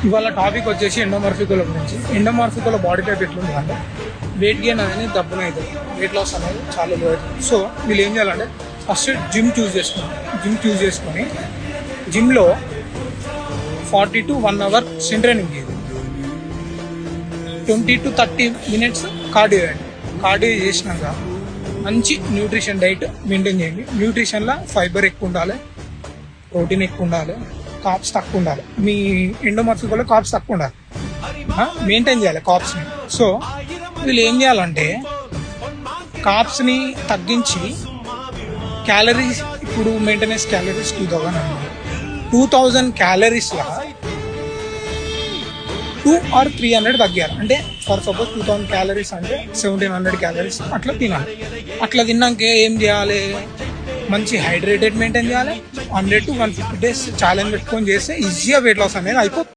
ఇవాళ టాపిక్ వచ్చేసి ఎండోమార్ఫికోల గురించి. ఎండోమార్ఫికోల బాడీ టైప్ ఎట్లుంది అంటే వెయిట్ గెయిన్ అనేది దబ్బున అవుతుంది, వెయిట్ లాస్ అనేది చాలా లో అవుతుంది. సో వీళ్ళు ఏం చేయాలంటే ఫస్ట్ జిమ్ చూస్ చేసుకొని జిమ్లో 40 to 1 hour స్ట్రెంత్ ట్రైనింగ్ చేయాలి. 20 to 30 minutes కార్డియో చేయండి. కార్డియో చేసినాక మంచి న్యూట్రిషన్ డైట్ మెయింటైన్ చేయండి. న్యూట్రిషన్లో ఫైబర్ ఎక్కువ ఉండాలి, ప్రోటీన్ ఎక్కువ ఉండాలి, కార్బ్స్ తక్కువ ఉండాలి. మీ ఎండోమార్ఫికోలో కార్బ్స్ తక్కువ ఉండాలి, మెయింటైన్ చేయాలి కార్బ్స్ని. సో వీళ్ళు ఏం చేయాలంటే కార్బ్స్ని తగ్గించి క్యాలరీస్, ఇప్పుడు మెయింటెనెన్స్ క్యాలరీస్ 2000 అన్నారు. 2000 క్యాలరీస్లో 2 or 300 తగ్గారు. అంటే ఫర్ సపోజ్ 2000 క్యాలరీస్ అంటే 1700 క్యాలరీస్ అట్లా తినాలి. అట్లా తిన్నాక ఏం చేయాలి, మంచి హైడ్రేటెడ్ మెయింటైన్ చేయాలి. 100 to 150 days ఛాలెంజ్ పెట్టుకొని చేస్తే ఈజీగా వెయిట్ లాస్ అనేది అయిపోతుంది.